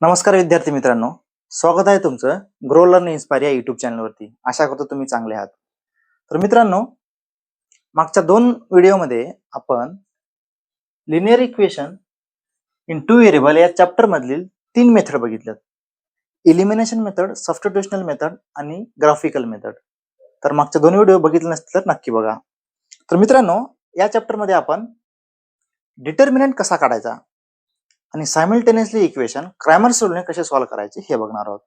नमस्कार विद्यार्थी मित्रांनो, स्वागत आहे तुमचं ग्रो लर्न इन्स्पायर या युट्यूब चॅनलवरती. आशा करतो तुम्ही चांगले आहात. तर मित्रांनो, मागच्या 2 व्हिडिओमध्ये आपण लिनियर इक्वेशन इन 2 व्हेरिएबल या चॅप्टर मधील 3 मेथड बघितल्यात. एलिमिनेशन मेथड, सबस्टिट्यूशनल मेथड आणि ग्राफिकल मेथड. तर मागच्या 2 व्हिडिओ बघितले नसतील तर नक्की बघा. तर मित्रांनो, या चॅप्टर मध्ये आपण डिटर्मिनंट कसा काढायचा आणि सायमल्टेनियसली इक्वेशन क्रॅमर्स रूलने कसे सॉल्व्ह करायचे हे बघणार आहोत.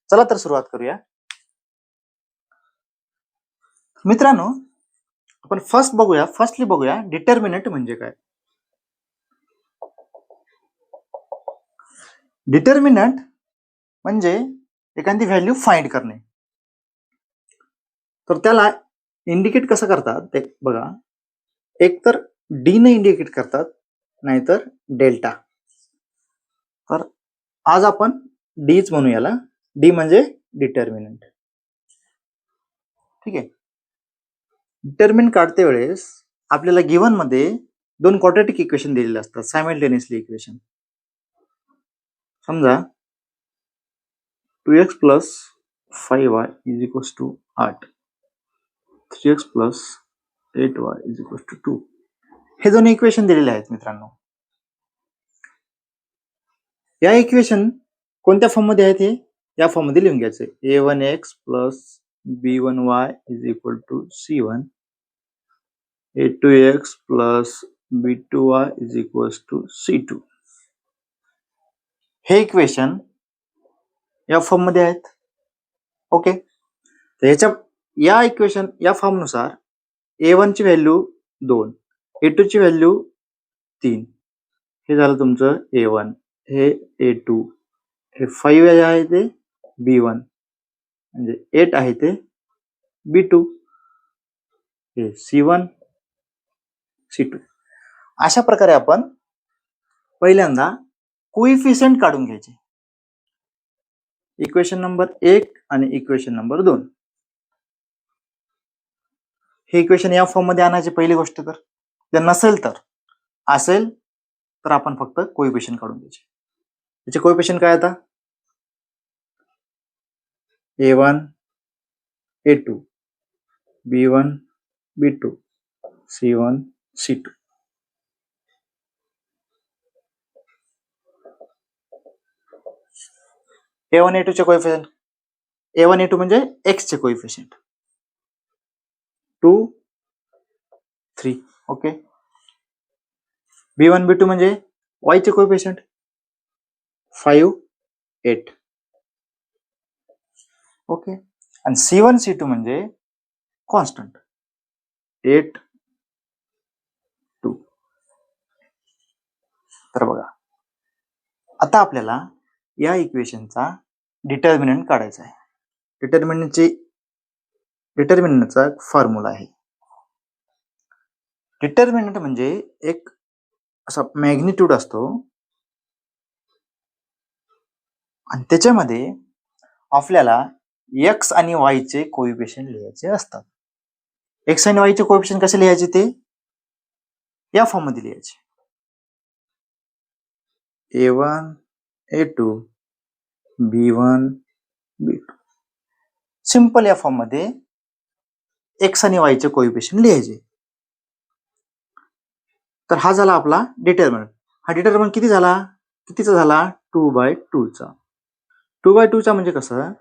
चला तर सुरुवात करूया. मित्रांनो, आपण फर्स्टली बघूया डिटर्मिनंट म्हणजे काय. डिटर्मिनंट म्हणजे एखादी व्हॅल्यू फाइंड करणे. तर त्याला इंडिकेट कसं करतात ते बघा. एक तर डी ने इंडिकेट करतात, नाहीतर डेल्टा. तर आज आपण डीच म्हणू याला. डी म्हणजे डिटर्मिनंट. ठीक आहे. डिटर्मिनंट काढते वेळेस आपल्याला गिव्हन मध्ये 2 क्वाड्रॅटिक इक्वेशन दिलेले असतात, सायमल्टेनियसली इक्वेशन. समजा 2x plus 5y is equals to 8, 3x plus 8y is equals to 2. हे दोन इक्वेशन दिलेले आहेत मित्रांनो. या इक्वेशन कोणत्या फॉर्म मध्ये आहेत? हे या फॉर्म मध्ये लिहून घ्यायचे. a1x plus b1y is equal to c1, a2x plus b2y is equals to c2. हे इक्वेशन या फॉर्म मध्ये आहेत. ओके. तर या इक्वेशन या फॉर्म नुसार a1 ची व्हॅल्यू 2, a2 ची व्हॅल्यू 3. हे झालं तुमचं a1, हे a2, हे 5 आहे ते b1, म्हणजे 8 आहे ते b2, हे c1, c2. अशा प्रकारे आपण पहिल्यांदा कोइफिशियंट काढून घ्यायचे. इक्वेशन नंबर 1 आणि इक्वेशन नंबर 2. हे इक्वेशन या फॉर्म मध्ये आणायची पहिली गोष्ट. तर जर नसेल तर असेल तर आपण फक्त कोइफिशियंट काढून घ्यायचे. त्याचे कोइफिशियंट काय आता? a1, a2, b1, b2, c1, c2. a1 a2 चे कोइफिशियंट, a1 a2 म्हणजे x चे कोइफिशियंट 2, 3. ओके. b1 b2 म्हणजे y चे कोइफिशियंट 5, 8. ओके. आणि c1 c2 म्हणजे कॉन्स्टंट 8, 2. तर बघा, आता आपल्याला या इक्वेशनचा डिटर्मिनंट काढायचा आहे. डिटर्मिनंटचा फॉर्म्युला आहे. डिटर्मिनंट म्हणजे एक असा मॅग्निट्यूड असतो आणि त्याच्यामध्ये आपल्याला x आणि y चे कोइफिशियंट लिहायचे असतात. x आणि y चे कोइफिशियंट कसे लिहायचे ते या फॉर्म मध्ये लिहायचे. a1 a2 b1 b2. Simple या फॉर्म मध्ये x आणि y चे कोइफिशियंट लिहायचे. तर हा झाला आपला डिटर्मिनंट. हा डिटर्मिनंट कितीचा झाला? 2/2 चा. 2/2 चा म्हणजे कसं?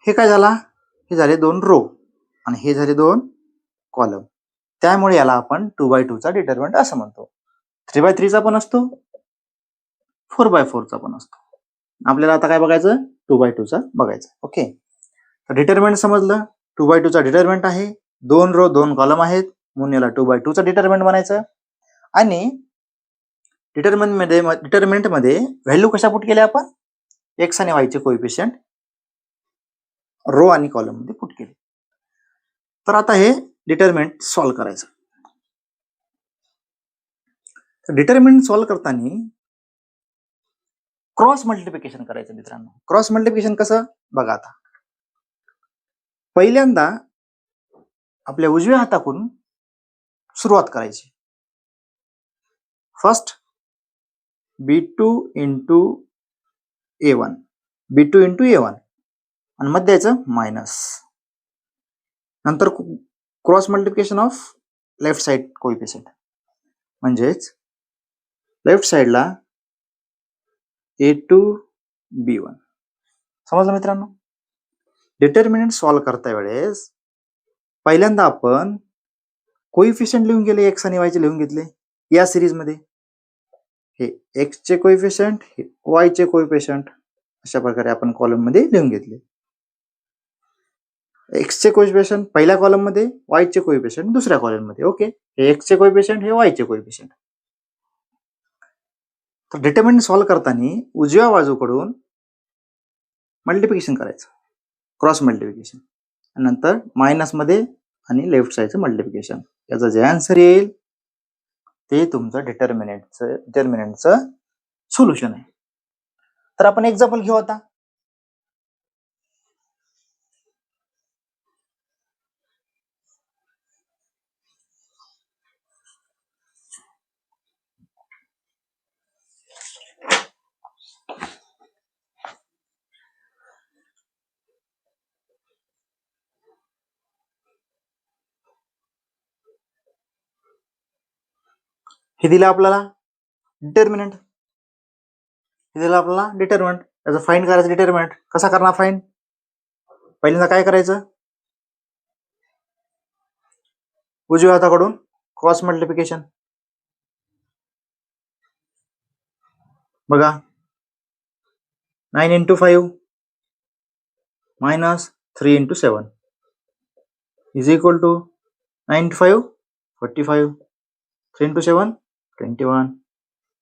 हे काय झाला? हे झाले 2 रो आणि हे झाले 2 कॉलम. त्यामुळे याला आपण 2/2 चा डिटर्मिनंट असं म्हणतो. 3/3 चा पण असतो, 4/4 चा पण असतो. आपल्याला आता काय बघायचं? 2/2 चा बघायचं. ओके. तर डिटर्मिनंट समजलं. 2/2 चा डिटर्मिनंट आहे. 2 रो 2 कॉलम आहेत म्हणून याला 2/2 चा डिटर्मिनंट म्हणायचं. आणि डिटर्मिनंट मध्ये व्हॅल्यू कशा पुट केल्या आपण? x आणि y चे कोइफिशियंट रो आणि कॉलम मध्ये पुट केले. तर आता हे डिटर्मिनंट सॉल्व्ह करायचं. तर डिटर्मिनंट सॉल्व्ह करताना क्रॉस मल्टिप्लिकेशन करायचं मित्रांनो. क्रॉस मल्टिप्लिकेशन कसं बघा. आता पहिल्यांदा आपल्या उजव्या हाताकडून सुरुवात करायची. First B2 into A1, B2 into A1 आणि मध्ये यायचं मायनस, नंतर cross multiplication of left side coefficient, म्हणजेच लेफ्ट साइडला A2 B1. समजलं मित्रांनो? डिटर्मिनंट सॉल्व्ह करता वेळेस पहिल्यांदा आपण कोइफिशियंट लिहून गेले, एक्स आणि वाय चे लिहून घेतले. या सिरीज मध्ये हे एक्स चे कोइफिशियंट, हे वाय चे कोइफिशियंट, अशा प्रकारे आपण कॉलम मध्ये लिहून घेतले. एक्स चे कोइफिशियंट पहिल्या कॉलम मध्ये, वाय चे कोइफिशियंट दुसऱ्या कॉलम मध्ये. ओके, हे एक्स चे कोइफिशियंट, हे वाय चे कोइफिशियंट. तर डिटर्मिनंट सॉल्व्ह करताना उजव्या बाजूकडून मल्टिप्लिकेशन करायचं, क्रॉस मल्टिप्लिकेशन, नंतर मायनस मध्ये आणि लेफ्ट साइडचं मल्टिप्लिकेशन. याचं जे आन्सर येईल ते तुमचं डिटर्मिनंटचं सोल्युशन आहे. तर आपण एक्झाम्पल घेऊ आता. हे दिलं आपल्याला डिटर्मिनंट, त्याचं फाइंड करायचं. डिटर्मिनंट कसा करणार फाइंड? पहिल्यांदा काय करायचं, उजव्या हाताकडून क्रॉस मल्टिप्लिकेशन. बघा, 9 into 5 minus 3 into 7 is equal to 9 into 5 45, 3 into 7 21.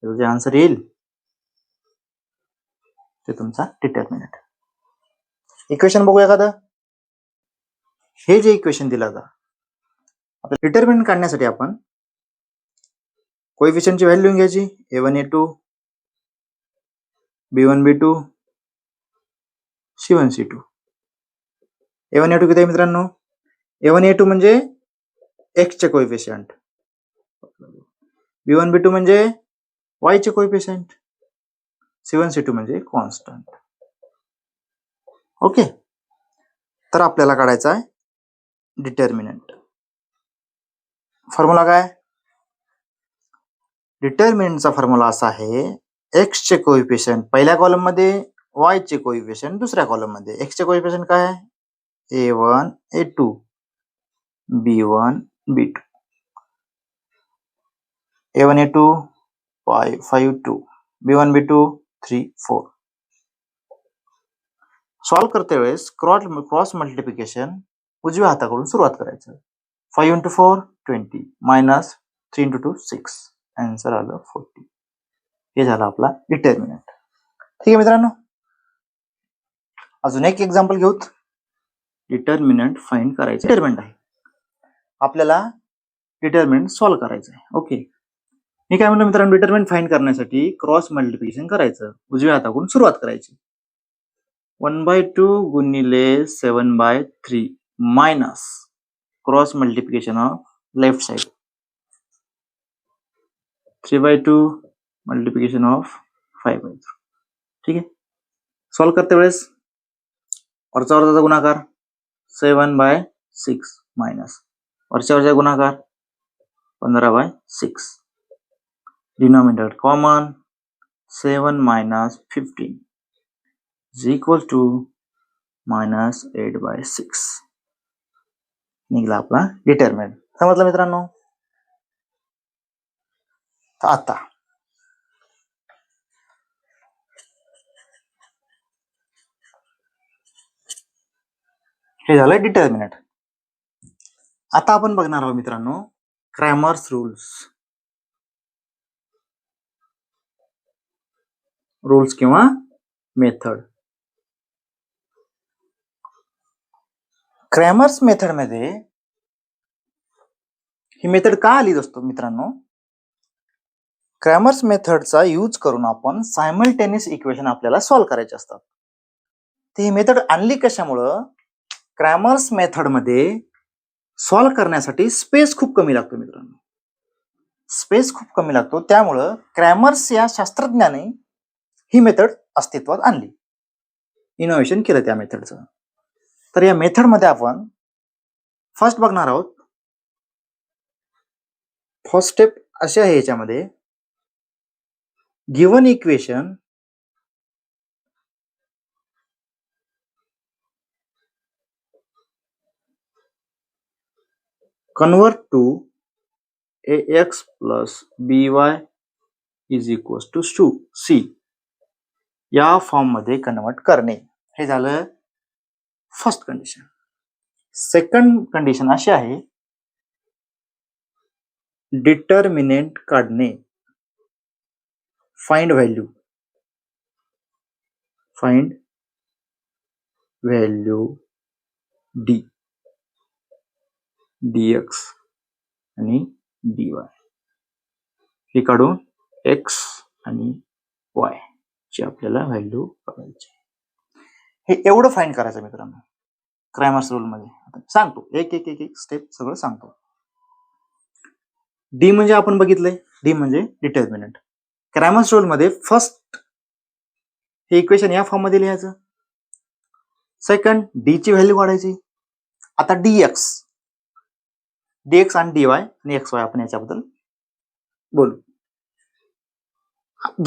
जे आन्सर येईल ते तुमचा डिटर्मिनंट. इक्वेशन बघूया एखादं. हे जे इक्वेशन दिलं जातं, आपल्याला डिटर्मिनंट काढण्यासाठी आपण कोएफिशियंटची व्हॅल्यू लिहून घ्यायची. A1 A2 B1 B2 C1 C2. A1 A2 किती आहे मित्रांनो? A1 A2 म्हणजे x चे कोएफिशियंट, B1 B2 म्हणजे y चे कोएफिशियंट, C1 C2 म्हणजे कॉन्स्टंट. ओके, तर आपल्याला काढायचा आहे डिटर्मिनंट. फॉर्म्युला काय? डिटर्मिनंटचा फॉर्म्युला असा आहे, एक्स चे कोएफिशियंट पहिल्या कॉलम मध्ये, वाय चे कोएफिशियंट दुसऱ्या कॉलम मध्ये. एक्स चे कोएफिशियंट काय आहे? A1 A2 B1 B2, A1 A2 5 2 B1 B2 3 4. Solve करते वेळेस क्रॉस मल्टिप्लिकेशन उजव्या हाताकडून सुरुवात करायचं. 5 इंटू 4 20 मायनस 3 इंटू 2 6. आन्सर आलं 40. हे झालं आपला डिटर्मिनंट. ठीक आहे मित्रांनो, अजून एक एक्झाम्पल घेऊत. डिटर्मिनंट फाइंड करायचं. डिटर्मिनंट आहे, आपल्याला डिटर्मिनंट सॉल्व्ह करायचं आहे. ओके, मी काय म्हणतो मित्रांनो, डिटर्मिनंट फाइंड करण्यासाठी क्रॉस मल्टिप्लिकेशन करायचं, उजव्या हाताकडून सुरुवात करायची. 1/2 गुणिले 7/3 minus cross multiplication of left side 3/2 multiplication of 5/3. ठीक आहे, सॉल्व्ह करते वेळेस वरचा वरचा गुणाकार 7/6 मायनस वरच्या वरचा गुणाकार 15/6. Denominator common 7 minus 15 is equal to minus 8/6. निघाला आपला डिटर्मिनंट. समजलं मित्रांनो? आता हे झालं डिटर्मिनंट. आता आपण बघणार आहोत मित्रांनो क्रॅमर्स रूल्स किंवा मेथड. क्रॅमर्स मेथड मध्ये ही मेथड का आली असतो मित्रांनो? क्रॅमर्स मेथडचा यूज करून आपण सायमल्टेनियस इक्वेशन आपल्याला सॉल्व्ह करायचे असतात. ही मेथड आणली कशामुळं? क्रॅमर्स मेथड मध्ये सॉल्व्ह करण्यासाठी स्पेस खूप कमी लागतो मित्रांनो. स्पेस खूप कमी लागतो, त्यामुळं क्रॅमर्स या शास्त्रज्ञाने ही मेथड अस्तित्वात आणली, इनोव्हेशन केलं त्या मेथडचं. तर या मेथडमध्ये आपण फर्स्ट बघणार आहोत. फर्स्ट स्टेप अशी आहे याच्यामध्ये, given equation convert to ax plus by is equals to c या फॉर्म मध्ये कन्वर्ट करणे. हे झालं फर्स्ट कंडिशन. सेकंड कंडिशन अशी आहे, डिटर्मिनेंट काढणे, फाइंड व्हॅल्यू d dx आणि dy हे काढून x आणि y ची आपल्याला व्हॅल्यू काढायची. हे एवढं फाइंड करायचं मित्रांनो क्रॅमर्स रूल मध्ये. आता सांगतो एक एक एक एक स्टेप सगळं सांगतो. डी म्हणजे आपण बघितलंय, डी म्हणजे डिटर्मिनंट. क्रॅमर्स रूल मध्ये फर्स्ट हे इक्वेशन या फॉर्म मध्ये लिहायचं. सेकंड डी ची व्हॅल्यू काढायची. आता dx आणि dy आणि xy आपण याच्याबद्दल बोलू.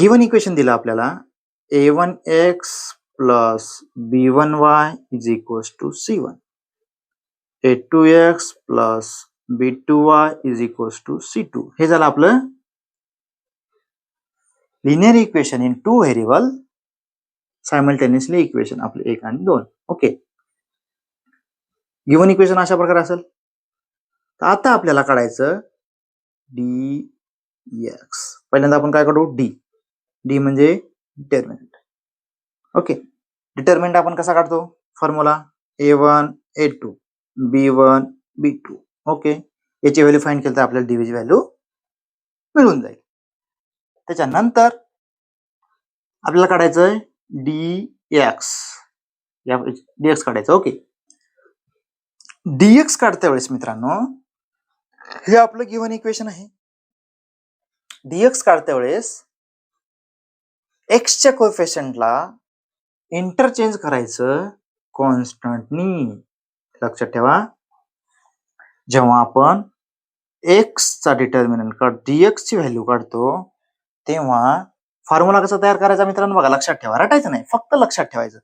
गिव्हन इक्वेशन दिलं आपल्याला, a1x plus b1y is equals to c1, a2x plus b2y is equals to c2. हे झालं आपलं linear equation in two variable simultaneously equation आपले 1 आणि 2. ओके, गिव्हन इक्वेशन अशा प्रकारे असेल. तर आता आपल्याला काढायचं dx. पहिल्यांदा आपण काय काढू, डी म्हणजे डिटर्मिनंट. ओके, डिटर्मिनंट आपण कसा काढतो, formula a1 a2 b1 b2. Okay, याची व्हॅल्यू फाइंड केली तर आपल्याला डी ची व्हॅल्यू मिळून जाईल. त्याच्यानंतर आपल्याला काढायचं dx, dx काढायचं. ओके, dx काढत्या वेळेस मित्रांनो हे आपलं गिव्हन इक्वेशन आहे. dx काढत्या वेळेस x च्या कोएफिशियंटला इंटरचेंज करायचं कॉन्स्टंटनी. लक्षात ठेवा, जेव्हा आपण x चा डिटर्मिनंट dx ची व्हॅल्यू काढतो तेव्हा फॉर्म्युला कसा तयार करायचा मित्रांनो बघा, लक्षात ठेवा, रटायचं नाही, फक्त लक्षात ठेवायचं.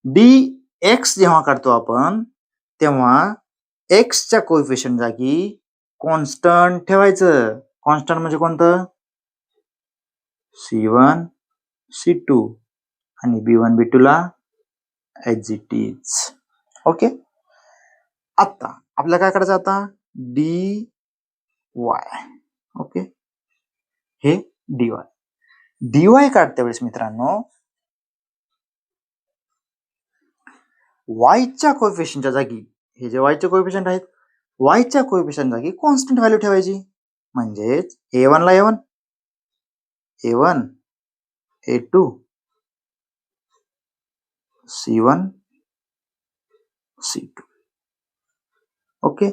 dx जेव्हा काढतो आपण तेव्हा x च्या कोएफिशियंट जागी कॉन्स्टंट ठेवायचं. कॉन्स्टंट म्हणजे कोणतं, c1 c2 आणि b1 b2 ला ऍज इट इज. ओके, आता आपल्याला काय करायचं, आता dy. ओके, हे dy काढत्या वेळेस मित्रांनो y च्या कोएफिशियंटच्या जागी, हे जे y चे कोएफिशियंट आहेत, y च्या कोएफिशियंट जागी कॉन्स्टंट व्हॅल्यू ठेवायची. म्हणजेच a1 ला a1 a2 c1 c2. Okay,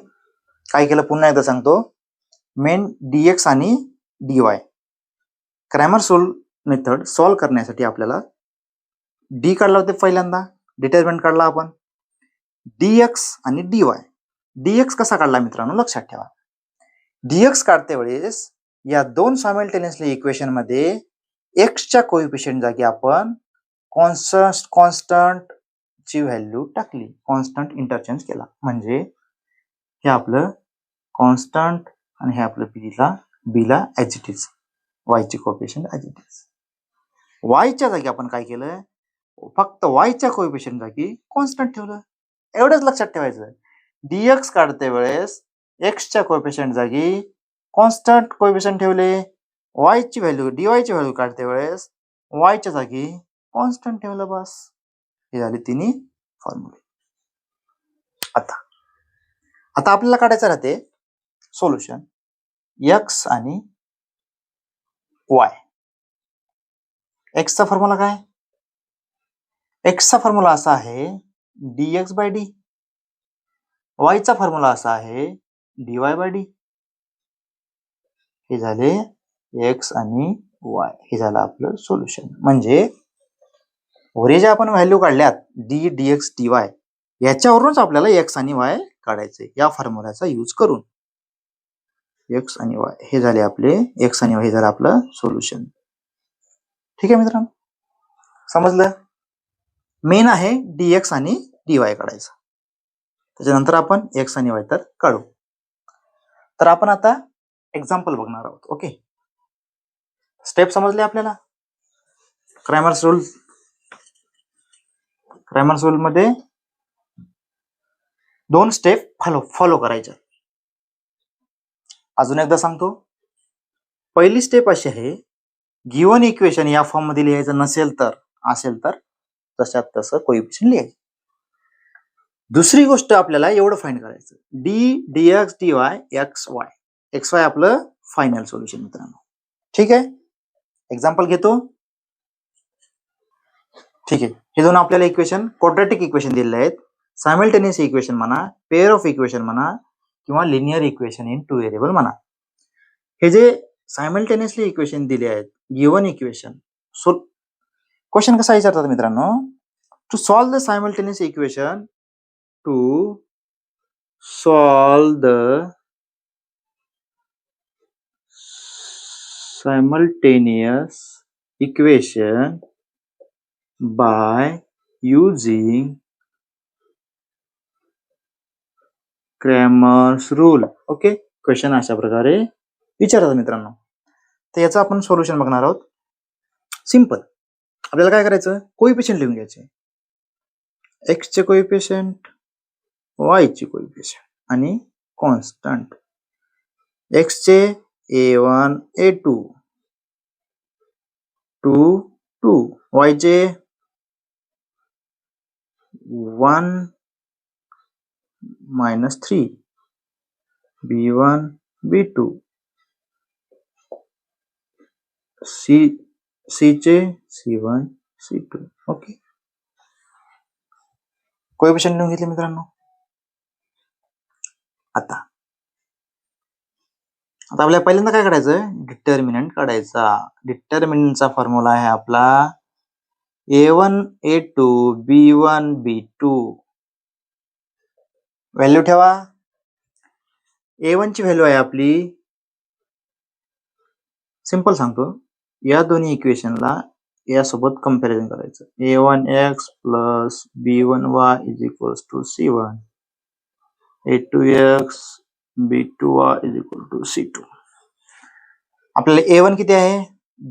काय केलं पुन्हा एकदा सांगतो. मेन dx आणि dy Cramer's rule method solve करण्यासाठी आपल्याला डी काढला होते, पहिल्यांदा डिटर्मिनंट काढला आपण, dx आणि dy. dx कसा काढला मित्रांनो लक्षात ठेवा. dx काढते वेळेस या दोन सायमल्टेनियसली इक्वेशन मध्ये x च्या कोएफिशियंट जागी आपण कॉन्स्टंट ची व्हॅल्यू टाकली, कॉन्स्टंट इंटरचेंज केला. म्हणजे हे आपलं कॉन्स्टंट आणि हे आपलं b ला ऍज इट इज, y ची coefficient as it is. y च्या जागी आपण काय केलं, फक्त y च्या कोएफिशियंट जागी कॉन्स्टंट ठेवलं. एवढंच लक्षात ठेवायचं. dx काढते वेळेस x च्या कोएफिशियंट जागी कॉन्स्टंट कोएफिशियंट ठेवले, y ची व्हॅल्यू dy ची व्हॅल्यू काढते वेळेस y च्या जागी कॉन्स्टंट ठेवलं, बस. हे झाले तिन्ही फॉर्म्युले. आता आपल्याला काढायचं राहते सोल्युशन x आणि y. x चा फॉर्म्युला काय, x चा फॉर्म्युला असा आहे dx बाय डी. y चा फॉर्म्युला असा आहे dy बाय डी. हे झाले एक्स आणि वाय, हे झालं आपलं सोल्युशन. म्हणजे वरी जे आपण व्हॅल्यू काढल्यात D D X D Y, याच्यावरूनच आपल्याला एक्स आणि वाय काढायचे या फॉर्म्युलाचा यूज करून. एक्स आणि वाय हे झाले आपले, एक्स आणि वाय हे झालं आपलं सोल्युशन. ठीक आहे मित्रांनो, समजलं. मेन आहे dx आणि dy काढायचं, त्याच्यानंतर आपण एक्स आणि वाय तर काढू. तर आपण आता एक्झाम्पल बघणार आहोत. ओके, स्टेप समजले आपल्याला. क्रॅमर्स रूल मध्ये 2 स्टेप फॉलो करायच्या. अजून एकदा सांगतो. पहिली स्टेप अशी आहे, गिव्हन इक्वेशन या फॉर्म मध्ये लिहायचं नसेल तर, असेल तर तशात तसं कोइफिशियंट लिहायचं. दुसरी गोष्ट आपल्याला एवढं फाइंड करायचं, d dx d y x y, x y आपलं फायनल सोल्युशन मित्रांनो. ठीक आहे, एक्झाम्पल घेतो. ठीक आहे, हे दोन आपल्याला इक्वेशन क्वाड्रॅटिक इक्वेशन दिलेले आहेत. सायमल्टेनियस इक्वेशन म्हणा, पेअर ऑफ इक्वेशन म्हणा, किंवा लिनियर इक्वेशन इन 2 व्हेरिएबल म्हणा. हे जे सायमल्टेनियसली इक्वेशन दिले आहेत, गिव्हन इक्वेशन, सो क्वेश्चन कसा विचारतात मित्रांनो, to solve the simultaneous equation, to solve the simultaneous equation by using Cramer's rule. Okay, question अशा प्रकारे विचारतात मित्रांनो. तर याचं आपण सोल्युशन बघणार आहोत. सिंपल, आपल्याला काय करायचं, कोइफिशियंट लिहून घ्यायचे. एक्स चे कोइफिशियंट, वाय चे कोइफिशियंट आणि कॉन्स्टंट. एक्स चे a1 a2 2 2, y चे 1 -3, b1 b2, c चे c1 c2. ओके, कोएफिशियंट लिहून घेतले मित्रांनो. आता आपल्याला पहिल्यांदा काय काढायचं, डिटर्मिनंट काढायचा. डिटर्मिनंटचा फॉर्म्युला आहे आपला a1 a2 b1 b2. Value ठेवा. a1 ची व्हॅल्यू आहे आपली, सिंपल सांगतो, या दोन्ही इक्वेशनला यासोबत कंपॅरिझन करायचं. a1x plus b1y is equals to c1, a2x b2y is equal to c2. आपल्याला a1 किती आहे,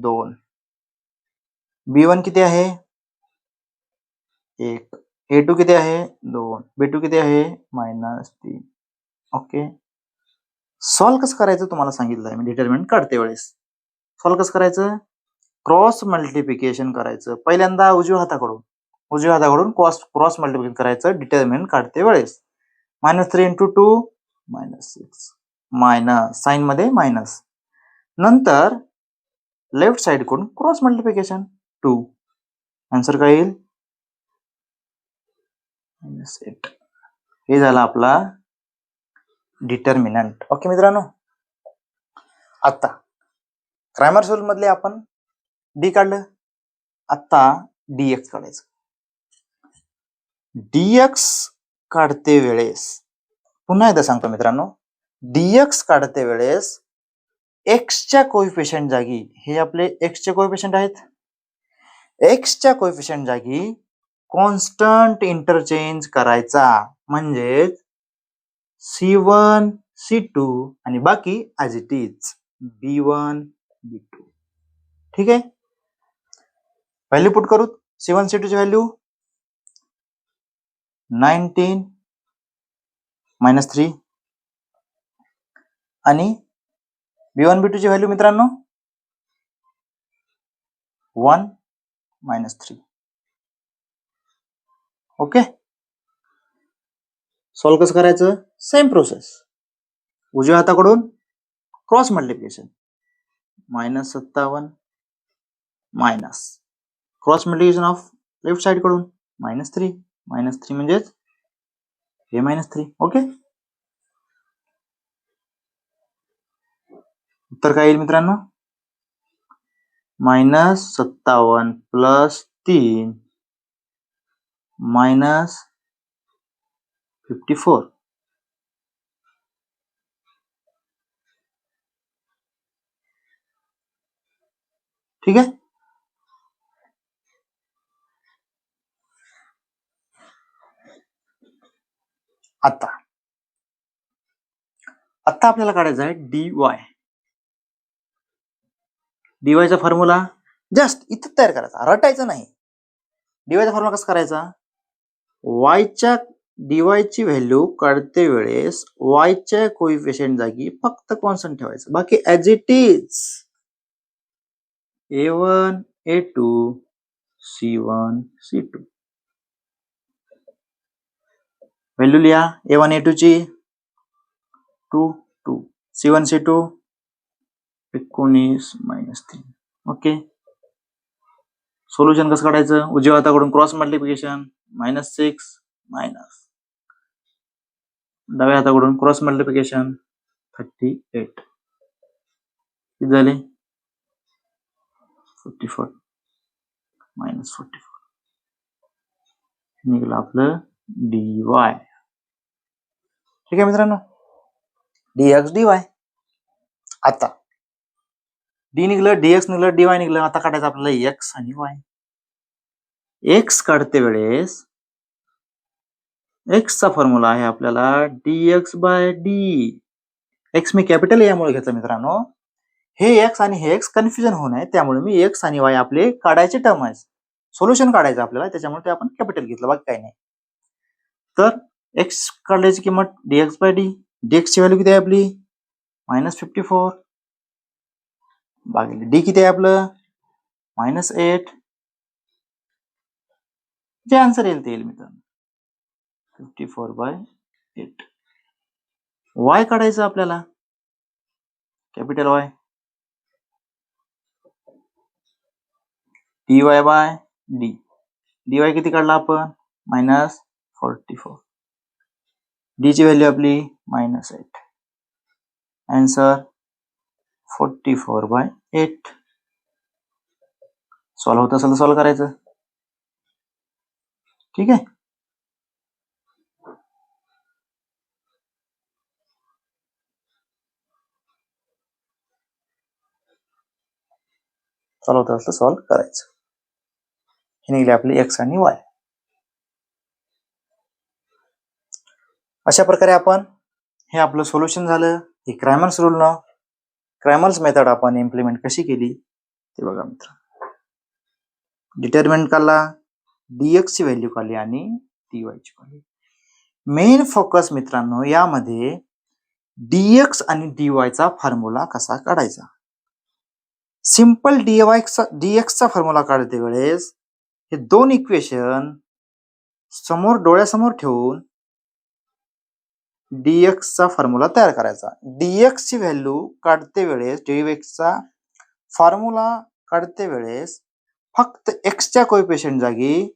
2, b1 किती आहे, 1, a2 किती आहे, 2, b2 किती आहे, -3. ओके, सॉल्व कसं करायचं तुम्हाला सांगितलं आहे मी डिटर्मिनंट काढते वेळेस. सॉल्व कसं करायचं, क्रॉस मल्टिप्लिकेशन करायचं. पहिल्यांदा उजव्या हाताकडून क्रॉस मल्टिप्लिकेशन करायचं डिटर्मिनंट काढते वेळेस. -3 × 2 -6, मायनस साइन मध्ये मायनस, नंतर लेफ्ट साइड कडून क्रॉस मल्टिप्लिकेशन 2, आन्सर काय येईल, -8. हे झाला आपला डिटर्मिनंट. ओके मित्रांनो, आता क्रॅमर्स रूल मधले आपण डी काढलं, आता डीएक्स काढायचं. डीएक्स काढते वेळेस, पुन्हा एकदा सांगतो मित्रांनो, डीएक्स काढते वेळेस एक्सच्या कोइफिशियंट जागी, हे आपले एक्सचे कोइफिशियंट आहेत, एक्सच्या कोइफिशियंट जागी कॉन्स्टंट इंटरचेंज करायचा. म्हणजे c1 c2 आणि बाकी as it is b1 b2. ठीक आहे, व्हॅल्यू पुट करू. c1 c2 ची व्हॅल्यू 19 -3 आणि b1 b2 ची व्हॅल्यू मित्रांनो 1 -3. ओके, सॉल्व कसं करायचं, सेम प्रोसेस. उजव्या हाताकडून cross multiplication, -57 minus cross multiplication of left side कडून -3 म्हणजेच हे -3. ओके, उत्तर काय येईल मित्रांनो? -57 प्लस 3 -54. ठीक आहे. आता आपल्याला काढायचा आहे dy चा फॉर्म्युला जस्ट इथं तयार करायचा, रटायचं नाही. dy चा फॉर्म्युला कसा करायचा? dy ची व्हॅल्यू काढते वेळेस y च्या कोइफिशियंट जागी फक्त कॉन्स्टंट ठेवायचं, बाकी as it is a1 a2 c1 c2. Value लिहा. a1 a2 ची 2 2 c1 c2 19 -3. ओके. सोल्युशन कसं काढायचं? उजव्या हाताकडून क्रॉस मल्टिप्लिकेशन -6 मायनस डाव्या हाताकडून क्रॉस मल्टिप्लिकेशन 38 किती झाले? 44 -44 निघालं आपलं dy. ठीक आहे मित्रांनो, dx dy. आता d निघलं, dx निघलं, dy निघलं. आता काढायचं आपल्याला x आणि y. x काढते वेळेस x चा फॉर्म्युला आहे आपल्याला dx बाय d. x मी कॅपिटल यामुळे घेतलं मित्रांनो, हे x आणि हे x कन्फ्युजन होऊ नये त्यामुळे मी x आणि y आपले काढायचे टर्म आहे, सोल्युशन काढायचं आपल्याला, त्याच्यामुळे ते आपण कॅपिटल घेतलं, बाकी काही नाही. तर x काढल्याची किंमत dx बाय d. dx ची व्हॅल्यू किती आहे आपली? -54 भागिले d किती आहे आपलं? -8. जे आन्सर येईल ते येईल मित्रांनो, 54/8. y काढायचं आपल्याला, capital Y. dy by d. dy किती काढला आपण? -44. d ची व्हॅल्यू आपली -8. आन्सर 44/8. सॉल्व्ह होत असेल तर सॉल्व्ह करायचं. ठीक आहे. सॉल्व्ह होत असेल तर सॉल्व्ह करायचं. हे निघले आपले x आणि y. अशा प्रकारे आपण हे आपलं सोल्युशन झालं. हे क्रॅमर्स रूलनं, क्रॅमर्स मेथड आपण इम्प्लिमेंट कशी केली ते बघा मित्र. डिटर्मिनंट काढला, dx ची व्हॅल्यू काढली आणि dy ची काढली. मेन फोकस मित्रांनो यामध्ये dx आणि dy चा फॉर्म्युला कसा काढायचा. सिंपल dx चा फॉर्म्युला काढते वेळेस हे दोन इक्वेशन समोर डोळ्यासमोर ठेवून dx चा फॉर्म्युला तयार करायचा. dx ची व्हॅल्यू काढते वेळेस, dx चा फॉर्म्युला काढते वेळेस फक्त x च्या कोएफिशियंट जागी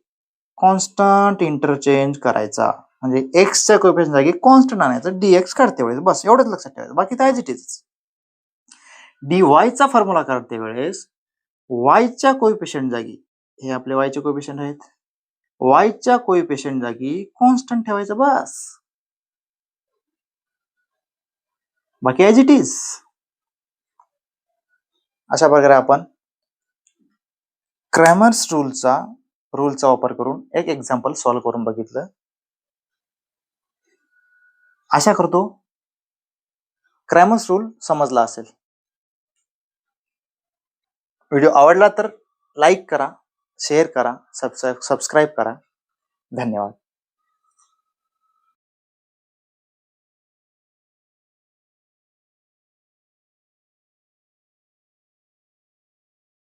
कॉन्स्टंट इंटरचेंज करायचा, म्हणजे x च्या कोएफिशियंट जागी कॉन्स्टंट आणायचं dx काढते वेळेस, बस एवढंच लक्षात ठेवायचं, बाकी काय इट इज. dy चा फॉर्म्युला काढते वेळेस y च्या कोएफिशियंट जागी, हे आपले y चे कोएफिशियंट आहेत, y च्या कोएफिशियंट जागी कॉन्स्टंट ठेवायचं, बस बाकी ॲज इट इज. अशा प्रकारे आपण क्रॅमर्स रूलचा वापर करून एक एक्झाम्पल सॉल्व्ह करून बघितलं. आशा करतो क्रॅमर्स रूल समजला असेल. व्हिडिओ आवडला तर लाईक करा, शेअर करा, सबस्क्राईब करा. धन्यवाद.